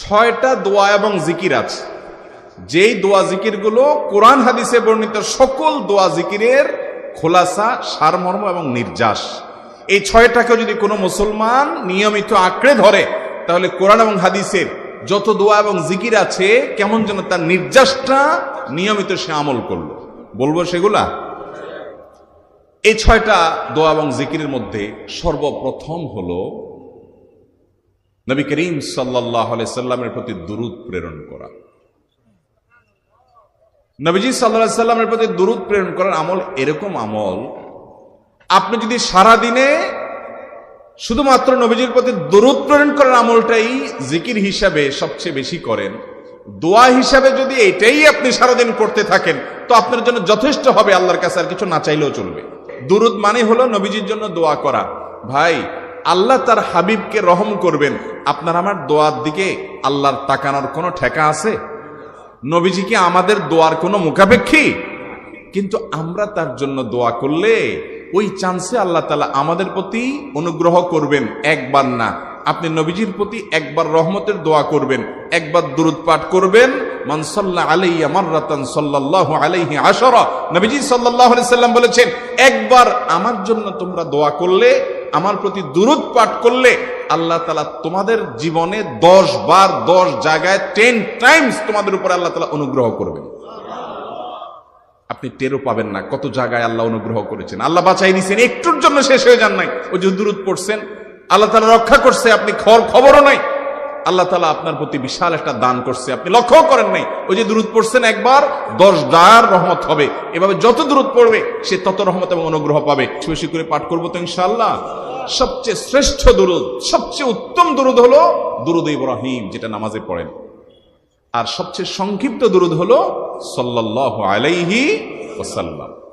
ছয়টা দোয়া এবং জিকির আছে, যেই দোয়া জিকিরগুলো কোরআন হাদিসে বর্ণিত সকল দোয়া জিকিরের খোলাসা, সারমর্ম এবং নির্যাস। এই ছয়টাকে যদি কোনো মুসলমান নিয়মিত আঁকড়ে ধরে, তাহলে কোরআন এবং হাদিসের যত দোয়া এবং জিকির আছে কেমন যেন তার নির্যাসটা নিয়মিত সে আমল করলো। বলবো সেগুলা। এই ছয়টা দোয়া এবং জিকিরের মধ্যে সর্বপ্রথম হলো নবী করিম সাল্লাল্লাহু আলাইহি সাল্লামের প্রতি দুরূদ প্রেরণ করা। নবীজি সাল্লাল্লাহু আলাইহি সাল্লামের প্রতি দুরূদ প্রেরণ করার আমল এরকম আমল, আপনি যদি সারা দিনে শুধুমাত্র নবীজির প্রতি দুরূদ প্রেরণ করার আমলটাই জিকির হিসাবে সবচেয়ে বেশি করেন, দোয়া হিসাবে যদি এটাই আপনি সারাদিন করতে থাকেন, তো আপনার জন্য যথেষ্ট হবে, আল্লাহর কাছে আর কিছু না চাইলেও চলবে। দুরূদ মানে হলো নবীজির জন্য দোয়া করা। ভাই, আল্লাহ তার হাবিবকে রহম করবেন, আপনার আমার দোয়ার দিকে আল্লাহর তাকানোর কোনো ঠেকা আছে? নবীজি কি আমাদের দোয়ার কোনো মুখাপেক্ষী? কিন্তু আমরা তার জন্য দোয়া করলে ওই চান্সে আল্লাহ তাআলা আমাদের প্রতি অনুগ্রহ করবেন। একবার না, আপনি নবীজির প্রতি একবার রহমতের দোয়া করবেন, একবার দুরূদ পাঠ করবেন। মান সাল্লা আলাইয়া মাররাতান সাল্লাল্লাহু আলাইহি আশারা, নবীজি সাল্লাল্লাহু আলাইহি সাল্লাম বলেছেন, একবার আমার জন্য তোমরা দোয়া করলে, আমার প্রতি দুরূদ পাঠ করলে, আল্লাহ তাআলা তোমাদের জীবনে 10 বার 10 জায়গায় 10 টাইমস তোমাদের উপরে আল্লাহ তাআলা অনুগ্রহ করবেন। আপনি টেরও পাবেন না কত জায়গায় আল্লাহ অনুগ্রহ করেছেন। আল্লাহ বাঁচাই দিয়েছেন, একটুর জন্য শেষ হয়ে যান নাই। ওই যে দুরূদ পড়ছেন, আল্লাহ তাআলা রক্ষা করছে, আপনি খবরও নাই। আল্লাহ তাআলা আপনার প্রতি বিশাল একটা দান করছে, আপনি লক্ষ্য করেন নাই। ওই যে দুরূদ পড়ছেন একবার, 10 বার রহমত হবে। এভাবে যত দুরূদ পড়বে সে তত রহমত এবং অনুগ্রহ পাবে। বেশি করে পাঠ করবো তো ইনশাআল্লাহ। সবচেয়ে শ্রেষ্ঠ দুরূদ, সবচেয়ে উত্তম দুরূদ হলো দুরূদ ইব্রাহিম, যেটা নামাজে পড়েন। আর সবচেয়ে সংক্ষিপ্ত দুরূদ হলো সাল্লাল্লাহু আলাইহি ওয়াসাল্লাম।